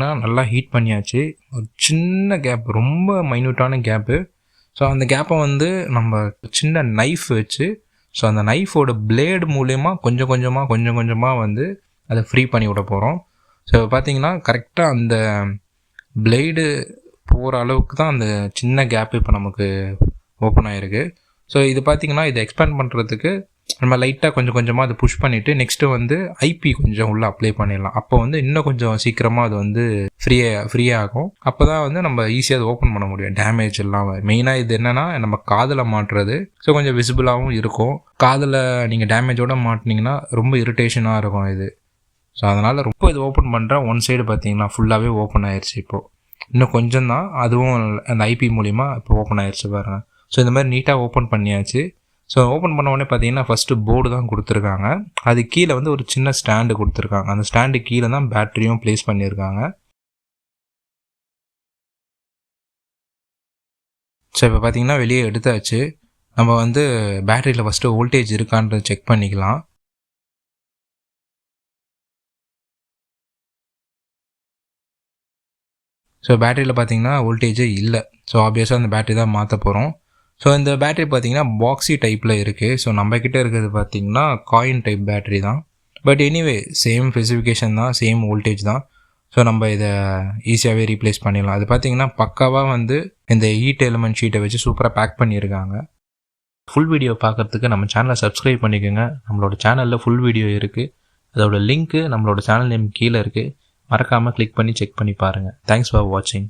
பார்த்திங்கன்னா நல்லா ஹீட் பண்ணியாச்சு. ஒரு சின்ன கேப், ரொம்ப மைன்யூட்டான கேப்பு. ஸோ அந்த கேப்பை வந்து நம்ம சின்ன நைஃப் வச்சு, ஸோ அந்த நைஃபோட பிளேடு மூலயமா கொஞ்சம் கொஞ்சமாக வந்து அதை ஃப்ரீ பண்ணி விட போகிறோம். ஸோ பார்த்திங்கன்னா கரெக்டாக அந்த பிளேடு போகிற அளவுக்கு தான் அந்த சின்ன கேப்பு இப்போ நமக்கு ஓப்பன் ஆகிருக்கு. ஸோ இது பார்த்திங்கன்னா இதை எக்ஸ்பேண்ட் பண்ணுறதுக்கு நம்ம லைட்டாக கொஞ்சமாக அதை புஷ் பண்ணிவிட்டு நெக்ஸ்ட்டு வந்து ஐபி கொஞ்சம் உள்ளே அப்ளை பண்ணிடலாம். அப்போ வந்து இன்னும் கொஞ்சம் சீக்கிரமாக அது வந்து ஃப்ரீயாகும். அப்போ தான் வந்து நம்ம ஈஸியாக அதை ஓப்பன் பண்ண முடியும், டேமேஜ் இல்லாமல். மெயினாக இது என்னென்னா நம்ம காதில் மாட்டுறது, ஸோ கொஞ்சம் விசிபிளாகவும் இருக்கும். காதில் நீங்கள் டேமேஜோடு மாட்டினீங்கன்னா ரொம்ப இரிட்டேஷனாக இருக்கும் இது. ஸோ அதனால் ரொம்ப இது ஓப்பன் பண்ணுறேன். ஒன் சைடு பார்த்தீங்கன்னா ஃபுல்லாகவே ஓப்பன் ஆயிடுச்சு. இப்போது இன்னும் கொஞ்சம் தான், அதுவும் அந்த ஐபி மூலிமா இப்போ ஓப்பன் ஆயிடுச்சு பாருங்கள். ஸோ இந்த மாதிரி நீட்டாக ஓப்பன் பண்ணியாச்சு. ஸோ ஓப்பன் பண்ண உடனே பார்த்தீங்கன்னா ஃபஸ்ட்டு போர்டு தான் கொடுத்துருக்காங்க. அது கீழே வந்து ஒரு சின்ன ஸ்டாண்டு கொடுத்துருக்காங்க. அந்த ஸ்டாண்டு கீழே தான் பேட்டரியும் ப்ளேஸ் பண்ணியிருக்காங்க. ஸோ இப்போ பார்த்தீங்கன்னா வெளியே எடுத்தாச்சு. நம்ம வந்து பேட்டரியில் ஃபஸ்ட்டு வோல்டேஜ் இருக்கான்றது செக் பண்ணிக்கலாம். ஸோ பேட்டரியில் பார்த்தீங்கன்னா வோல்டேஜே இல்லை. ஸோ ஆப்வியஸாக அந்த பேட்டரி தான் மாற்ற போகிறோம். ஸோ இந்த பேட்டரி பார்த்திங்கன்னா பாக்ஸி டைப்பில் இருக்குது. ஸோ நம்மக்கிட்ட இருக்கிறது பார்த்திங்கன்னா காயின் டைப் பேட்டரி தான். பட் எனிவே சேம் ஸ்பெசிஃபிகேஷன் தான், சேம் வோல்டேஜ் தான். ஸோ நம்ம இதை ஈஸியாகவே ரீப்ளேஸ் பண்ணிடலாம். அது பார்த்திங்கன்னா பக்காவாக வந்து இந்த ஹீட் எலிமெண்ட் ஷீட்டை வச்சு சூப்பராக பேக் பண்ணியிருக்காங்க. ஃபுல் வீடியோ பார்க்குறதுக்கு நம்ம சேனலை சப்ஸ்கிரைப் பண்ணிக்கோங்க. நம்மளோட சேனலில் ஃபுல் வீடியோ இருக்குது. அதோட லிங்க்கு நம்மளோட சேனல் நேம் கீழே இருக்குது. மறக்காமல் கிளிக் பண்ணி செக் பண்ணி பாருங்கள். தேங்க்ஸ் ஃபார் வாட்சிங்.